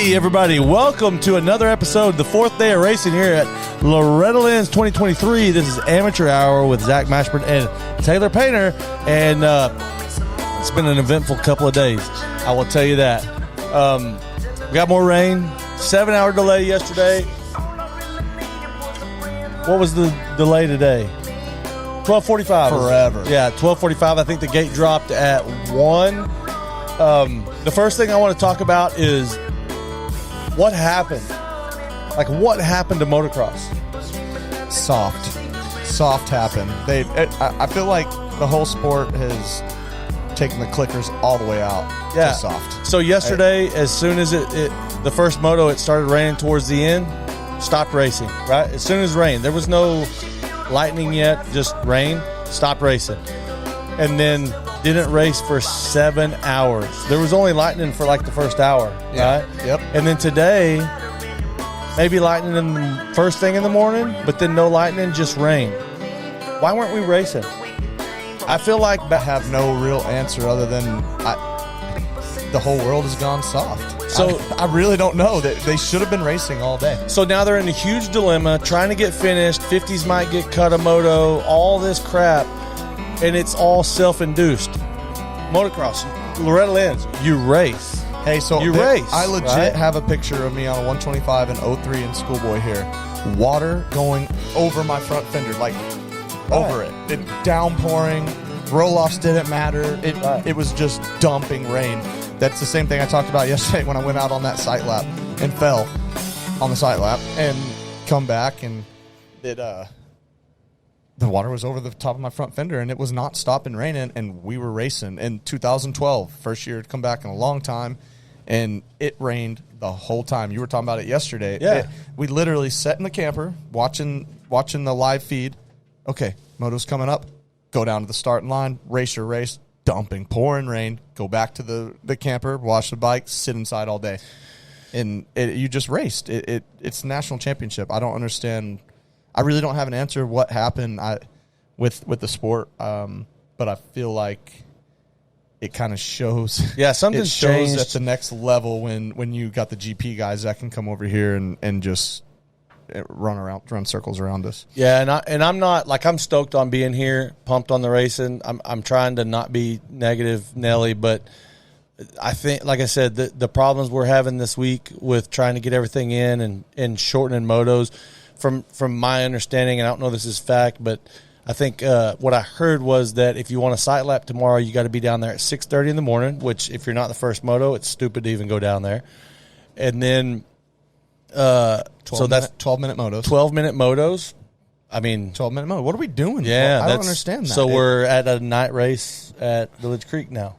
Hey, everybody. Welcome to another episode, the fourth day of racing here at Loretta Lynns 2023. This is Amateur Hour with Zach Mashburn and Taylor Painter. And it's been an eventful couple of days. I will tell you that. We got more rain. 7-hour delay yesterday. What was the delay today? 12:45. Forever. Yeah, 12:45. I think the gate dropped at 1. The first thing I want to talk about is what happened. Like, what happened to motocross? Soft happened. I feel like the whole sport has taken the clickers all the way out to soft. So yesterday, as soon as the first moto, it started raining towards the end, stopped racing, right? As soon as rain. There was no lightning yet, just rain, stopped racing. And then didn't race for 7 hours. There was only lightning for like the first hour, right? Yep. And then today, maybe lightning in the first thing in the morning, but then no lightning, just rain. Why weren't we racing? I feel like I have no real answer other than the whole world has gone soft. So I really don't know. They should have been racing all day. So now they're in a huge dilemma, trying to get finished. 50s might get cut a moto, all this crap, and it's all self-induced. Motocross, Loretta Lynns, you race. Hey, so you race. I legit have a picture of me on a 125 and 03 in schoolboy here. Water going over my front fender, like over it. Downpouring. Roll-offs didn't matter. It was just dumping rain. That's the same thing I talked about yesterday when I went out on that sight lap and fell on the sight lap and come back and the water was over the top of my front fender and it was not stopping raining and we were racing in 2012, first year to come back in a long time, and it rained the whole time. You were talking about it yesterday. Yeah. We literally sat in the camper watching the live feed. Okay, moto's coming up. Go down to the starting line, race your race, dumping, pouring rain, go back to the camper, wash the bike, sit inside all day. And you just raced. It's the national championship. I don't understand. I really don't have an answer what happened with the sport, but I feel like it kind of shows. Yeah, something's it shows changed at the next level when you got the GP guys that can come over here and just run circles around us. Yeah, and I'm not like, I'm stoked on being here, pumped on the racing. I'm trying to not be negative, Nelly, but I think, like I said, the problems we're having this week with trying to get everything in and shortening motos, from my understanding, and I don't know if this is fact, but I think what I heard was that if you want a sight lap tomorrow, you got to be down there at 6:30 in the morning, which if you're not the first moto, it's stupid to even go down there. And then that's 12-minute motos. 12-minute motos. I mean, 12-minute moto. What are we doing? Yeah, I don't understand that. So we're at a night race at Village Creek now.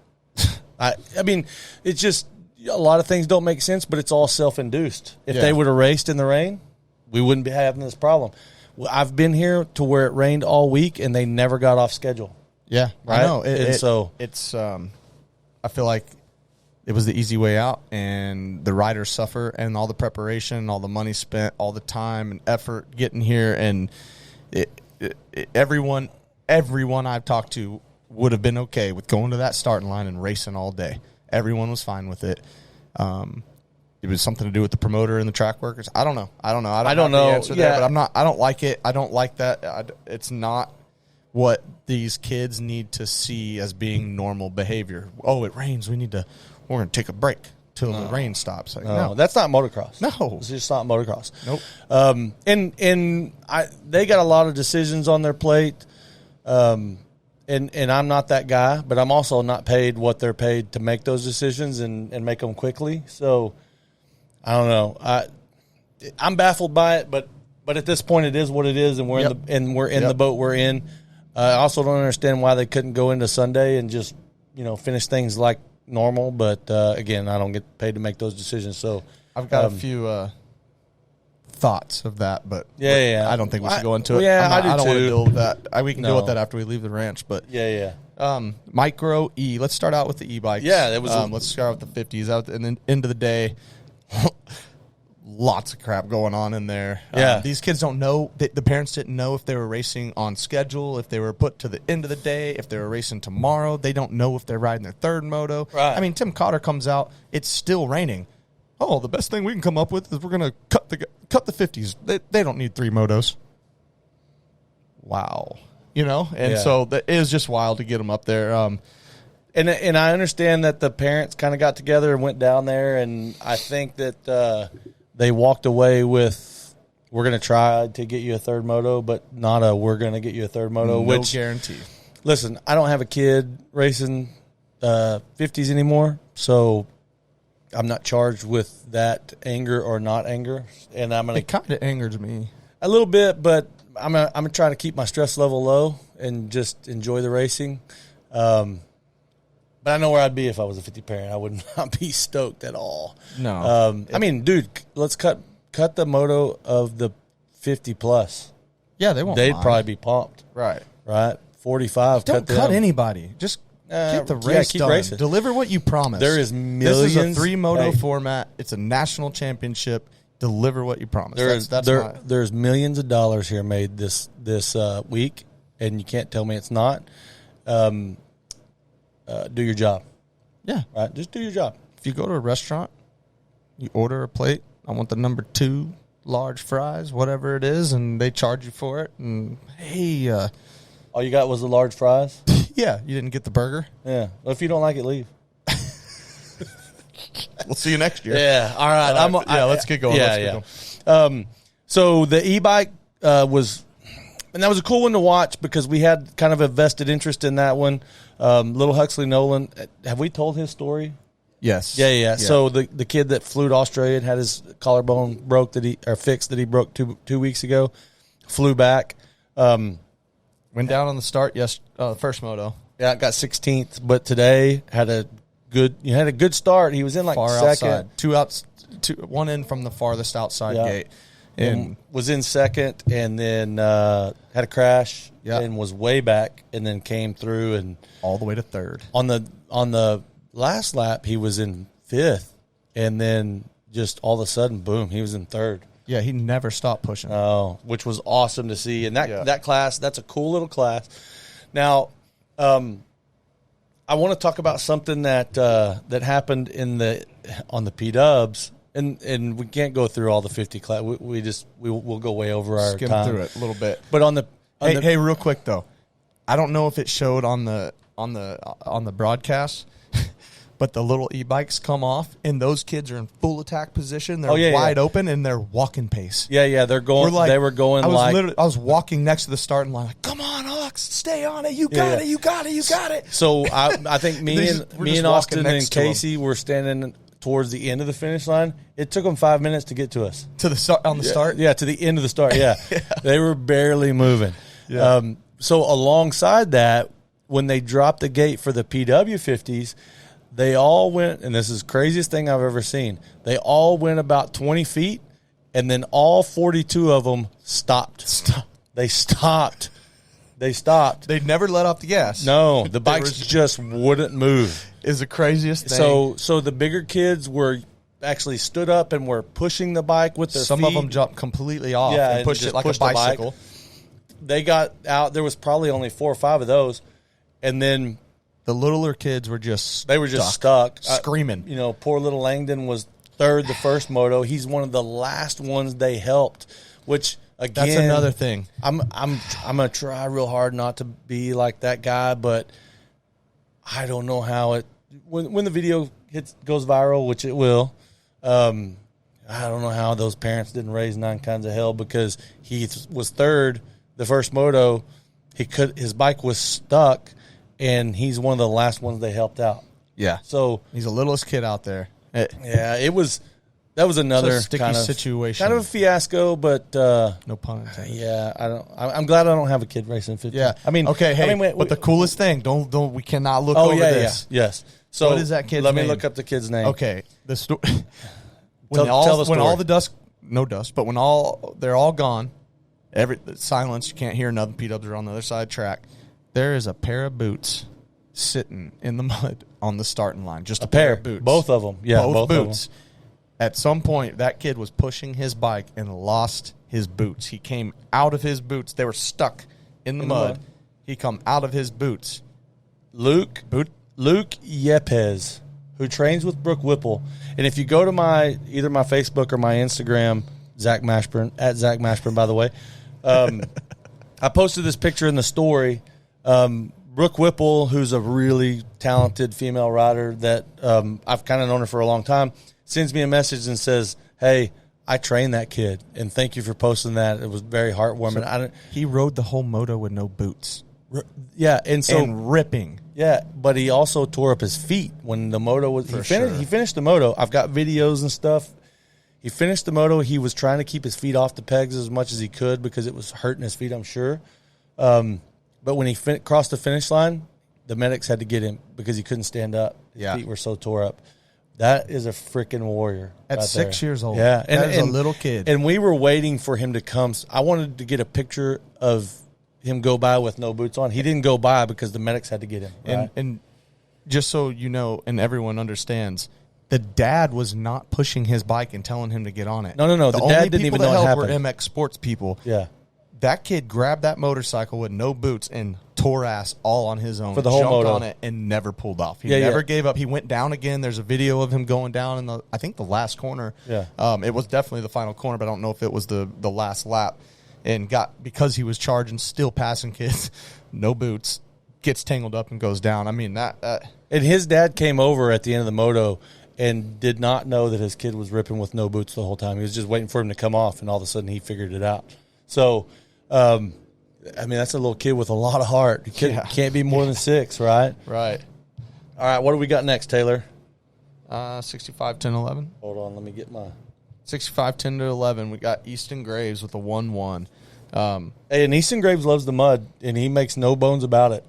I mean, it's just a lot of things don't make sense, but it's all self-induced. If they would have raced in the rain, we wouldn't be having this problem. Well, I've been here to where it rained all week, and they never got off schedule. Yeah, right. I know. It's I feel like it was the easy way out, and the riders suffer, and all the preparation, all the money spent, all the time and effort getting here, and everyone I've talked to would have been okay with going to that starting line and racing all day. Everyone was fine with it. It was something to do with the promoter and the track workers. I don't know. I don't know the answer there, but I don't like it. I don't like that. It's not what these kids need to see as being normal behavior. Oh, it rains. We're going to take a break till the rain stops. Like, no, that's not motocross. No, it's just not motocross. Nope. They got a lot of decisions on their plate. And I'm not that guy, but I'm also not paid what they're paid to make those decisions and make them quickly. So I don't know. I'm baffled by it, but at this point it is what it is, and we're in the boat we're in. I also don't understand why they couldn't go into Sunday and just finish things like normal. But again, I don't get paid to make those decisions. So I've got a few thoughts of that, but I don't think we should go into it. Yeah, I don't want to too. deal with that. We can deal with that after we leave the ranch. But Micro E. Let's start out with the e-bikes. Yeah, that was. Let's start with the 50s. Out and then end of the day, lots of crap going on in there. Yeah, these kids don't know. The parents didn't know if they were racing on schedule, if they were put to the end of the day, if they were racing tomorrow. They don't know if they're riding their third moto. Right. I mean, Tim Cotter comes out. It's still raining. oh, the best thing we can come up with is we're going to cut the 50s. They don't need 3 motos. Wow. And so it was just wild to get them up there. And I understand that the parents kind of got together and went down there, and I think that they walked away with, we're going to try to get you a third moto, but not a we're going to get you a third moto. No guarantee. Listen, I don't have a kid racing 50s anymore, so I'm not charged with that anger or not anger. And It kind of angers me. A little bit, but I'm trying to keep my stress level low and just enjoy the racing. But I know where I'd be if I was a 50 parent. I would not be stoked at all. No. I mean, dude, let's cut the moto of the 50 plus. Yeah, they won't. They'd mind. probably be pumped. Right. 45. Don't cut anybody. Just get the race keep done. racing. Deliver what you promised. There is millions. This is a 3 moto format. It's a national championship. Deliver what you promised. There's millions of dollars here made this week, and you can't tell me it's not. Do your job. Yeah. Right? Just do your job. If you go to a restaurant, you order a plate, I want the number 2 large fries, whatever it is, and they charge you for it. And, hey. All you got was the large fries? Yeah. You didn't get the burger? Yeah. Well, if you don't like it, leave. We'll see you next year. Yeah. All right. Let's get going. So the e-bike was – and that was a cool one to watch because we had kind of a vested interest in that one. Little Huxley Nolan, have we told his story? Yes. Yeah. So the kid that flew to Australia and had his collarbone fixed that he broke two weeks ago, flew back. Went down on the start. Yes, first moto. Yeah, got 16th, but today had a good start. He was in far second, outside. One in from the farthest outside gate, and was in second, and then had a crash, and was way back, and then came through and all the way to third. On the last lap, he was in 5th, and then just all of a sudden, boom, he was in 3rd. Yeah, he never stopped pushing. Oh, which was awesome to see. And that class, that's a cool little class. Now, I want to talk about something that happened on the P-Dubs, and we can't go through all the 50 class. We'll go way over our skim time. through it a little bit. But hey, real quick though, I don't know if it showed on the broadcast. But the little e-bikes come off, and those kids are in full attack position. They're wide open, and they're walking pace. Yeah, they're going. They were going. I was walking next to the starting line, like, "Come on, Ox, stay on it. You got it. You got it." So I think me and Austin and Casey were standing towards the end of the finish line. It took them 5 minutes to get to us to the start. Yeah, to the end of the start. Yeah, they were barely moving. Yeah. So alongside that, when they dropped the gate for the PW 50s. They all went, and this is the craziest thing I've ever seen. They all went about 20 feet, and then all 42 of them stopped. They stopped. They'd never let off the gas. No, the bikes just wouldn't move. Is the craziest thing. So the bigger kids were actually stood up and were pushing the bike with their feet. Some of them jumped completely off and pushed it like a bicycle. They got out. There was probably only 4 or 5 of those, and then the littler kids were just stuck. Screaming. Poor little Langdon was 3rd the first moto. He's one of the last ones they helped, which again, that's another thing. I'm gonna try real hard not to be like that guy, but I don't know how when the video goes viral, which it will. I don't know how those parents didn't raise 9 kinds of hell because he was 3rd the first moto. His bike was stuck. And he's one of the last ones they helped out. Yeah. So he's the littlest kid out there. That was another sticky situation. Kind of a fiasco, but no pun intended. Yeah, I'm glad I don't have a kid racing 50. Yeah. But the coolest thing, we cannot look over this. Yeah. Yes. So what is that kid's name? Let me look up the kid's name. Okay. The Tell the story. When all the dust, no dust, but when they're all gone, silence, you can't hear nothing. P-dubs are on the other side of the track. There is a pair of boots sitting in the mud on the starting line. Just a pair of boots. Both of them. Yeah, both boots. At some point, that kid was pushing his bike and lost his boots. He came out of his boots. They were stuck in the mud. He come out of his boots. Luke Yepes. who trains with Brooke Whipple. And if you go to either my Facebook or my Instagram, Zach Mashburn, at Zach Mashburn, by the way, I posted this picture in the story. Brooke Whipple, who's a really talented female rider that I've kind of known her for a long time, sends me a message and says, hey, I trained that kid, and thank you for posting that. It was very heartwarming. So he rode the whole moto with no boots. Yeah, and ripping. Yeah, but he also tore up his feet when the moto was. He finished the moto. I've got videos and stuff. He finished the moto. He was trying to keep his feet off the pegs as much as he could because it was hurting his feet, I'm sure. But when he crossed the finish line, the medics had to get him because he couldn't stand up. His feet were so tore up. That is a freaking warrior. At right 6 years old. Yeah. That is a little kid. And we were waiting for him to come. I wanted to get a picture of him go by with no boots on. He didn't go by because the medics had to get him. Right? And just so you know and everyone understands, the dad was not pushing his bike and telling him to get on it. No. The dad didn't even know what happened. Were MX Sports people. Yeah. That kid grabbed that motorcycle with no boots and tore ass all on his own. For the whole jumped moto. on it and never pulled off. He never gave up. He went down again. There's a video of him going down in I think the last corner. Yeah. It was definitely the final corner, but I don't know if it was the last lap. And because he was charging, still passing kids, no boots, gets tangled up and goes down. I mean, that. And his dad came over at the end of the moto and did not know that his kid was ripping with no boots the whole time. He was just waiting for him to come off, and all of a sudden he figured it out. So, I mean, that's a little kid with a lot of heart. Can't be more than 6, right? Right. All right, what do we got next, Taylor? 65, 10, 11. Hold on, let me get my... 65, 10 to 11. We got Easton Graves with a 1-1. Hey, and Easton Graves loves the mud, and he makes no bones about it.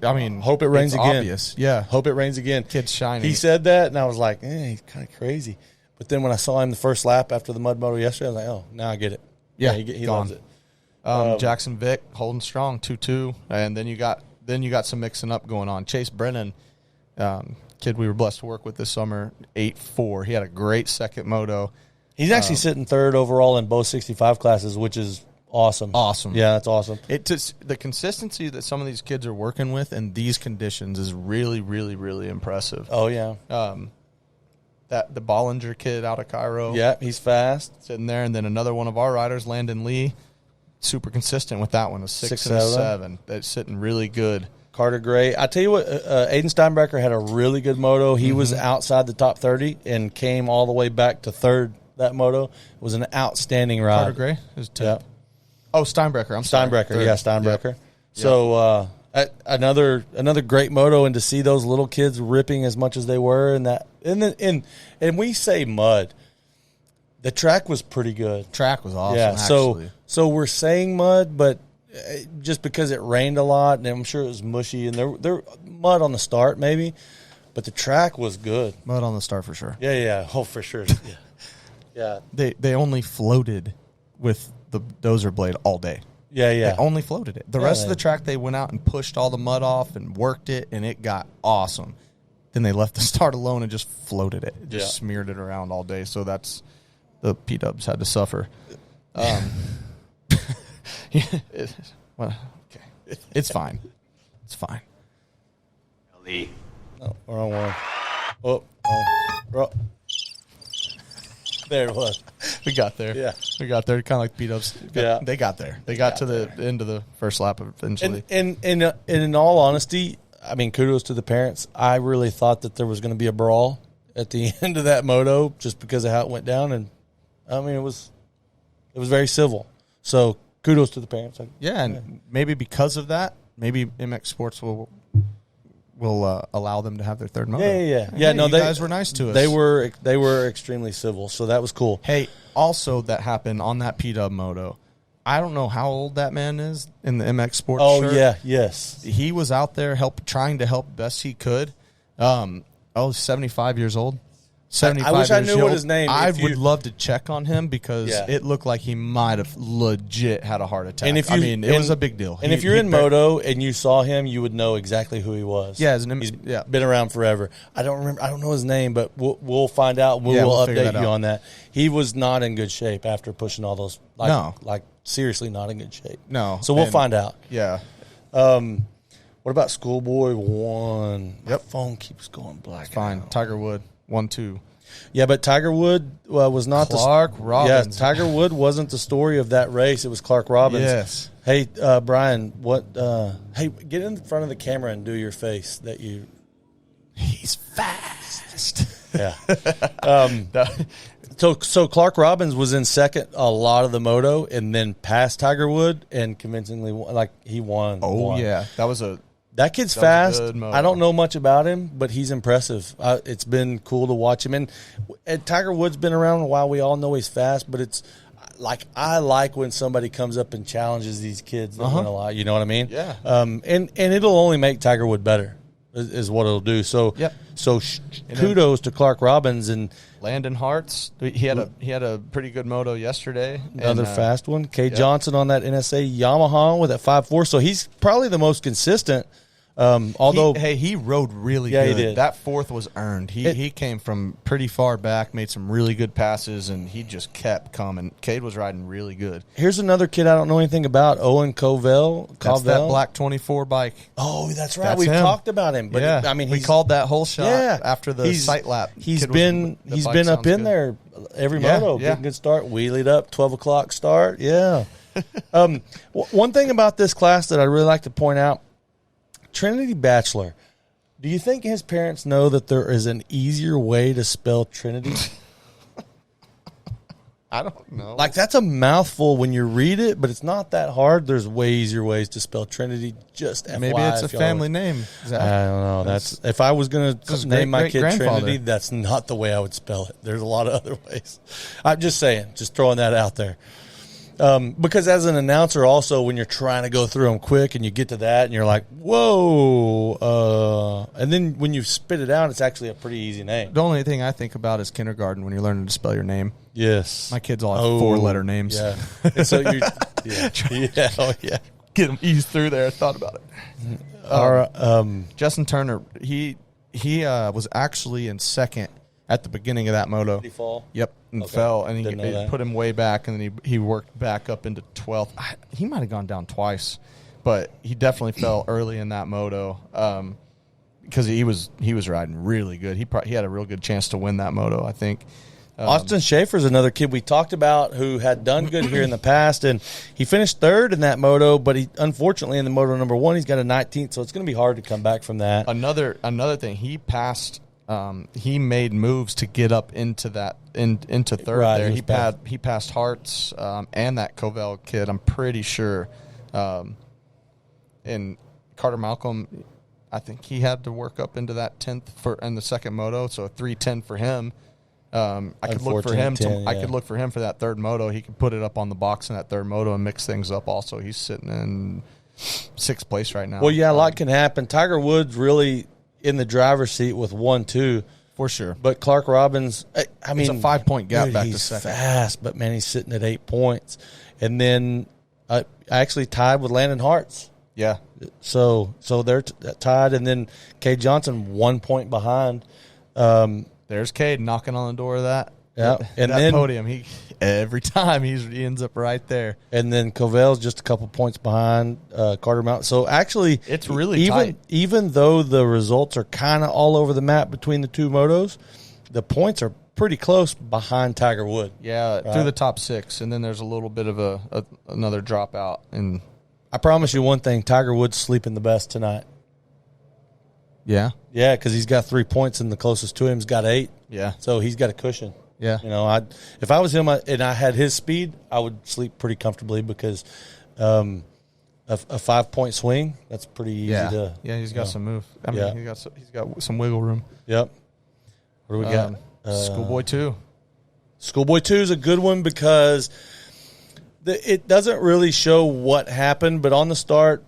I mean, hope it rains again. Obvious. Yeah. Hope it rains again. Kid's shining. He said that, and I was like, he's kind of crazy. But then when I saw him the first lap after the mud moto yesterday, I was like, oh, now I get it. Yeah, he loves it. Jackson Vick holding strong, 2-2. And then you got some mixing up going on. Chase Brennan, kid we were blessed to work with this summer, 8-4. He had a great second moto. He's actually sitting third overall in both 65 classes, which is awesome. Awesome. Yeah, that's awesome. The consistency that some of these kids are working with in these conditions is really, really, really impressive. Oh, yeah. The Bollinger kid out of Cairo. Yeah, he's fast. Sitting there. And then another one of our riders, Landon Lee, super consistent with that one, a 6 and a 7. That's sitting really good. Carter Gray. I tell you what, Aiden Steinbrecher had a really good moto. He was outside the top 30 and came all the way back to third. That moto it was an outstanding ride. Carter Gray is tip. Oh, Steinbrecher. Steinbrecher. Yeah, Steinbrecher. Yep. So another great moto, and to see those little kids ripping as much as they were, and we say mud. The track was pretty good. Track was awesome. Yeah. Actually. So we're saying mud, but just because it rained a lot, and I'm sure it was mushy, and there mud on the start maybe, but the track was good. Mud on the start for sure. Yeah. Oh, for sure. Yeah. Yeah. They only floated with the dozer blade all day. Yeah. They only floated it. The rest of the track, they went out and pushed all the mud off and worked it, and it got awesome. Then they left the start alone and just floated it. Just smeared it around all day. So that's the P-dubs had to suffer. Well, okay. It's fine. It's fine. Oh, wrong one. Oh. There it was. We got there. Yeah. We got there. Kind of like P-dubs. Yeah. They got there. They got to the end of the first lap eventually. And in all honesty, I mean, kudos to the parents. I really thought that there was going to be a brawl at the end of that moto just because of how it went down. And, I mean, it was very civil. So, kudos to the parents. Yeah, and maybe because of that, maybe MX Sports will allow them to have their third moto. Yeah. No, they guys were nice to us. They were extremely civil, so that was cool. Hey, also that happened on that P-dub moto. I don't know how old that man is in the MX Sports shirt. Yeah, yes. He was out there trying to help best he could. 75 years old. 75 I wish I years knew old. what his name. I would love to check on him because it looked like he might have legit had a heart attack. And it was a big deal. And if you're in moto and you saw him, you would know exactly who he was. Yeah, he's been around forever. I don't know his name, but we'll find out. We'll update you on that. He was not in good shape after pushing all those. Like seriously, not in good shape. No. So we'll find out. Yeah. What What about Schoolboy 1? Yep. My phone keeps going black. Fine. Tiger Wood 1-2. Yeah, but Tiger Wood was not Clark Robbins. Yeah, Tiger Wood wasn't the story of that race. It was Clark Robbins. Yes. Hey, Brian, hey, get in front of the camera and do your face that you. He's fast. Yeah. So Clark Robbins was in second a lot of the moto, and then passed Tiger Wood and convincingly won, like he won. Yeah, That kid's That was a fast. good moto. I don't know much about him, but he's impressive. It's been cool to watch him. And Tiger Woods been around a while. We all know he's fast, but it's like I like when somebody comes up and challenges these kids that win a lot. You know what I mean? Yeah. And it'll only make Tiger Wood better, is what it'll do. So Yep. So kudos to Clark Robbins and Landon Hartz. He had a pretty good moto yesterday. another fast one. Kay Johnson on that NSA Yamaha with that 5.4. So he's probably the most consistent. Although he rode really Yeah, good. he did. That fourth was earned. He came from pretty far back, made some really good passes, and he just kept coming. Cade was riding really good. here's another kid I don't know anything about, Owen Covell. That's that black 24 bike. Oh, that's right. That's We've him. talked about him. But Yeah, I mean, we called that whole shot after the he's- sight lap. He's Kid was- been the he's bike been up sounds in good. there every Yeah, moto, yeah. getting good start, wheelied up, 12 o'clock start. Yeah. One thing about this class that I really like to point out, Trinity Bachelor. Do you think his parents know that there is an easier way to spell Trinity? I don't know. Like, that's a mouthful when you read it, but it's not that hard. There's way easier ways to spell Trinity. Just maybe FYI, it's a if y'all family would- name. Zach. I don't know. That's if I was going his to name my kid great-grandfather. Trinity, that's not the way I would spell it. There's a lot of other ways. I'm just saying, just throwing that out there. Because as an announcer, also when you're trying to go through them quick and you get to that and you're like, whoa, and then when you spit it out, it's actually a pretty easy name. The only thing I think about is kindergarten when you're learning to spell your name. Yes, My kids all have 4-letter names. Yeah, and so you're, yeah. Get them eased through there. I thought about it. Justin Turner, he was actually in second at the beginning of that moto. Did he fall? Yep, and Okay. fell, and Didn't know he that. put him way back, and then he worked back up into 12th. He might have gone down twice, but he definitely fell early in that moto because he was riding really good. He had a real good chance to win that moto, I think. Austin Schaefer's another kid we talked about who had done good here in the past, and he finished third in that moto, but he unfortunately in the moto number 1, he's got a 19th, so it's going to be hard to come back from that. Another thing, he passed. He made moves to get up into that into third. Right, there, he was he passed Hartz and that Covell kid. I'm pretty sure. And Carter Malcolm, I think he had to work up into that 10th in the second moto, so a 3:10 for him. I could look for him. 10, I yeah. could look for him for that third moto. He could put it up on the box in that third moto and mix things up. Also, he's sitting in 6th place right now. Well, yeah, a lot can happen. Tiger Woods really in the driver's seat with 1-2. for sure. But Clark Robbins, I mean, It's a 5-point gap dude, back to he's second. fast, but man, he's sitting at 8 points. And then I actually tied with Landon Hartz. Yeah, So they're tied, and then Kay Johnson 1 point behind. there's Cade knocking on the door of that. Yeah, and that then podium. Every time he ends up right there. And then Covell's just a couple points behind Carter Mountain. So actually, It's really even tight. even though the results are kind of all over the map between the two motos, the points are pretty close behind Tiger Wood. Yeah, Right. through the top 6, and then there's a little bit of another dropout. And I promise you one thing: Tiger Wood's sleeping the best tonight. yeah, Yeah, because he's got 3 points, and the closest to him's got 8. yeah, So he's got a cushion. yeah. You know, if I was him and I had his speed, I would sleep pretty comfortably because a 5-point swing, that's pretty easy to. Yeah, he's got some move. I mean, Yeah. he's got some wiggle room. Yep. What do we got? Schoolboy 2. Schoolboy 2 is a good one because it doesn't really show what happened, but on the start,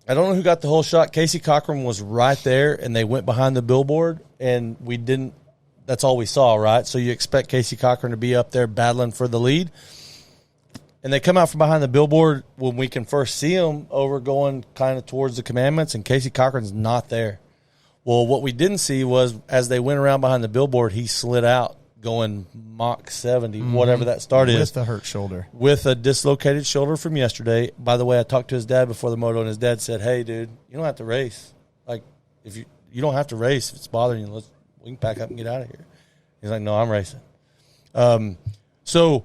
I don't know who got the whole shot. Casey Cochran was right there, and they went behind the billboard, and we didn't. That's all we saw, right? So you expect Casey Cochran to be up there battling for the lead. And they come out from behind the billboard when we can first see them over going kind of towards the commandments, and Casey Cochran's not there. Well, what we didn't see was as they went around behind the billboard, he slid out going Mach 70, whatever that start is. With the hurt shoulder. With a dislocated shoulder from yesterday. By the way, I talked to his dad before the moto, and his dad said, hey, dude, you don't have to race. Like, if you don't have to race if it's bothering you. We can pack up and get out of here. He's like, no, I'm racing. So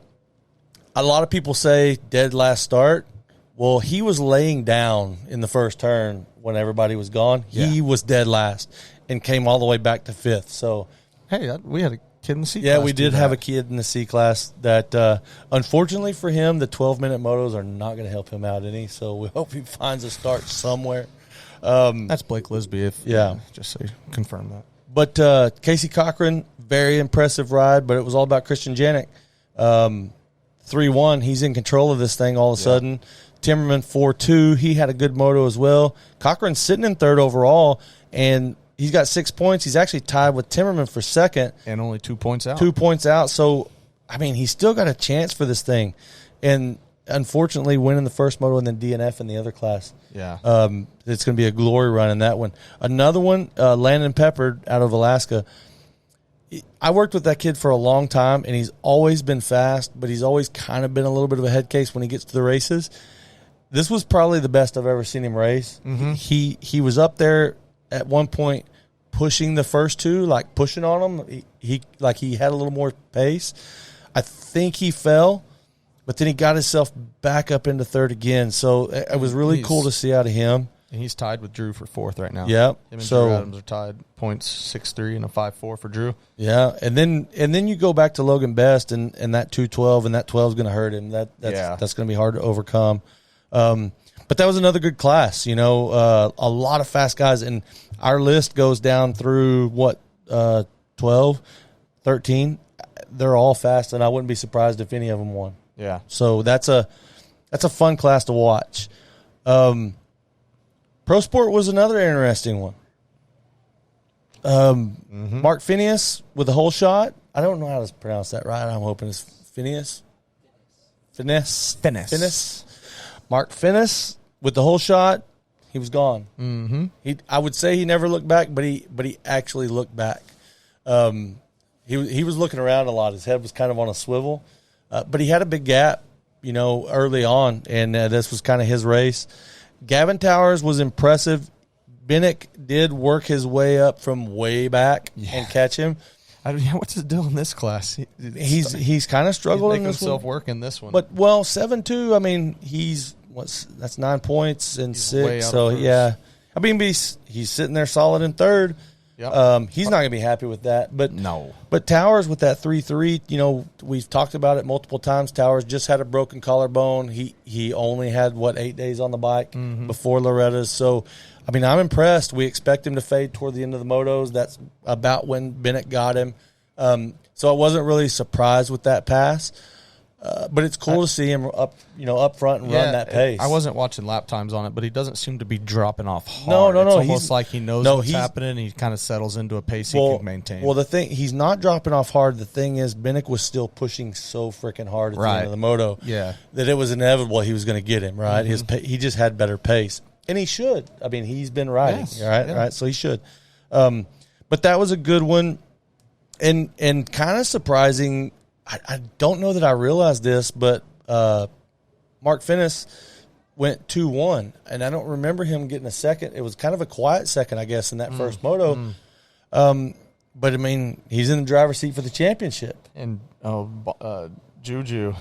a lot of people say dead last start. Well, he was laying down in the first turn when everybody was gone. Yeah. He was dead last and came all the way back to fifth. So, hey, we had a kid in the C class. Yeah, we did have a kid in the C class that, unfortunately for him, the 12-minute motos are not going to help him out any. So we hope he finds a start somewhere. That's Blake Lisby. Just so you confirm that. But Casey Cochran, very impressive ride, but it was all about Christian Janik. 3-1, he's in control of this thing all of a sudden. Timmerman 4-2, he had a good moto as well. Cochran's sitting in third overall, and he's got 6 points. He's actually tied with Timmerman for second. And only 2 points out. 2 points out. So, I mean, he's still got a chance for this thing. And unfortunately, winning the first moto and then DNF in the other class. Yeah. It's going to be a glory run in that one. Another one, Landon Pepper out of Alaska. I worked with that kid for a long time, and he's always been fast, but he's always kind of been a little bit of a head case when he gets to the races. This was probably the best I've ever seen him race. Mm-hmm. He was up there at one point pushing the first two, like pushing on them. He had a little more pace. I think he fell, but then he got himself back up into third again. So it was really cool to see out of him. And he's tied with Drew for fourth right now. Yeah. Him and Drew Adams are tied, points 6-3 and a 5-4 for Drew. Yeah, and then you go back to Logan Best and that 212, and that 12 is going to hurt him. That's going to be hard to overcome. But that was another good class. A lot of fast guys, and our list goes down through 12, 13. They're all fast, and I wouldn't be surprised if any of them won. Yeah. So that's a fun class to watch. Pro Sport was another interesting one. Mark Phineas with the whole shot. I don't know how to pronounce that right. I'm hoping it's Phineas. Phineas. Mark Phineas with the whole shot. He was gone. Mm-hmm. I would say he never looked back, but he actually looked back. He was looking around a lot. His head was kind of on a swivel, but he had a big gap, early on, and this was kind of his race. Gavin Towers was impressive. Binnick did work his way up from way back and catch him. What's his deal in this class? He's kind of struggled in this himself one. Work in this one. But 7-2. I mean, that's 9 points and 6. So yeah, I mean, he's sitting there solid in third. Yep. He's not going to be happy with that. But no. But Towers with that 3-3, we've talked about it multiple times. Towers just had a broken collarbone. He only had 8 days on the bike before Loretta's. So, I mean, I'm impressed. We expect him to fade toward the end of the motos. That's about when Bennett got him. So I wasn't really surprised with that pass. But it's cool to see him up front and run that pace. I wasn't watching lap times on it, but he doesn't seem to be dropping off hard. No. It's almost like he knows what's happening, and he kind of settles into a pace he can maintain. Well, he's not dropping off hard. The thing is, Binnick was still pushing so freaking hard at the end of the moto that it was inevitable he was going to get him, right? Mm-hmm. He just had better pace. And he should. I mean, he's been riding, right? So he should. But that was a good one, and kind of surprising. I don't know that I realized this, but Mark Finnis went 2-1, and I don't remember him getting a second. It was kind of a quiet second, I guess, in that first moto. But, I mean, he's in the driver's seat for the championship. And Juju,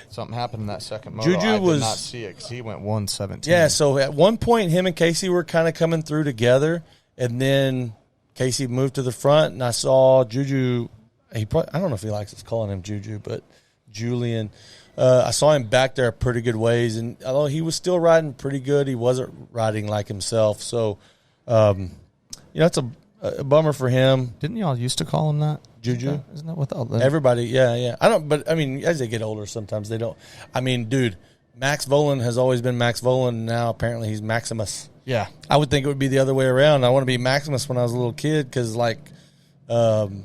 something happened in that second moto. Juju I did not see it because he went 117. Yeah, so at one point, him and Casey were kind of coming through together, and then Casey moved to the front, and I saw Juju – I don't know if he likes us calling him Juju, but Julian. I saw him back there a pretty good ways, and although he was still riding pretty good, he wasn't riding like himself. So, it's a bummer for him. Didn't y'all used to call him that? Juju? Isn't that what everybody? Yeah. I don't. But I mean, as they get older, sometimes they don't. I mean, dude, Max Volan has always been Max Volan, and now apparently he's Maximus. Yeah, I would think it would be the other way around. I want to be Maximus when I was a little kid because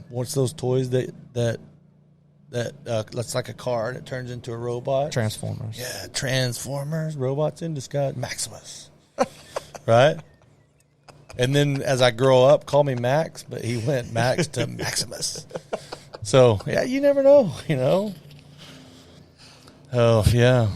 what's those toys that that's like a car and it turns into a robot? Transformers. Yeah, Transformers, robots in disguise, Maximus. Right? And then as I grow up, call me Max, but he went Max to Maximus. So, yeah, you never know, you know. Oh, yeah.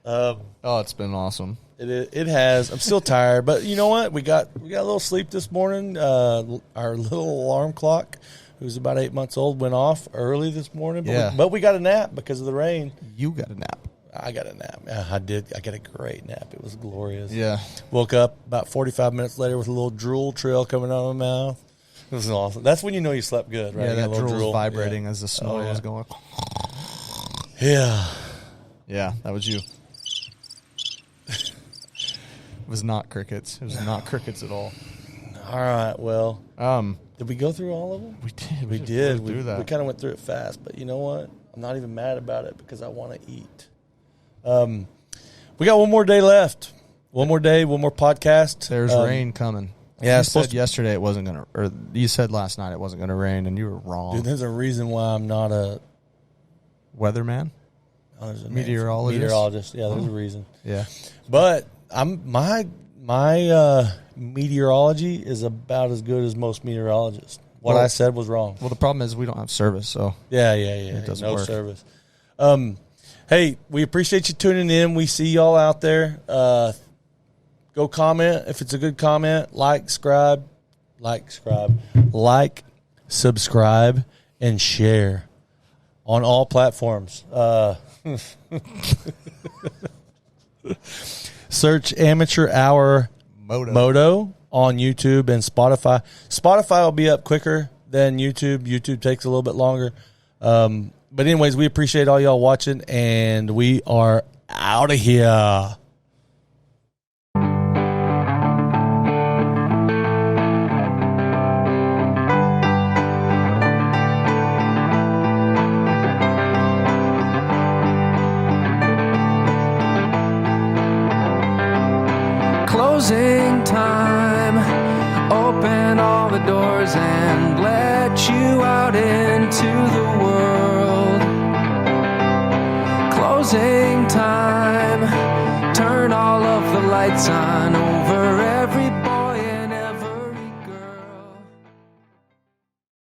It's been awesome. It has. I'm still tired, but you know what? We got a little sleep this morning. Our little alarm clock, who's about 8 months old, went off early this morning. But we got a nap because of the rain. You got a nap. I got a nap. Yeah, I did. I got a great nap. It was glorious. Yeah. Woke up about 45 minutes later with a little drool trail coming out of my mouth. It was awesome. That's when you know you slept good, right? Yeah, that drool was vibrating as the snow was going. Yeah. Yeah, that was you. It was not crickets. It was not crickets at all. All right. Well, did we go through all of them? We did. We did. We kind of went through it fast, but you know what? I'm not even mad about it because I want to eat. We got one more day left. One more day, one more podcast. There's rain coming. Yeah, you said yesterday it wasn't gonna, or you said last night it wasn't gonna rain, and you were wrong. Dude, there's a reason why I'm not a weatherman. Oh, there's a meteorologist. Yeah, there's a reason. Yeah, but my meteorology is about as good as most meteorologists. What I said was wrong. Well, the problem is we don't have service, so yeah. It doesn't work. Service. Hey, we appreciate you tuning in. We see y'all out there. Go comment if it's a good comment. Subscribe, and share on all platforms. Search Amateur Hour Moto on YouTube and Spotify. Spotify will be up quicker than YouTube. YouTube takes a little bit longer. But anyways, we appreciate all y'all watching, and we are out of here. Closing time. Open all the doors and let you out into the world. Closing time. Turn all of the lights on over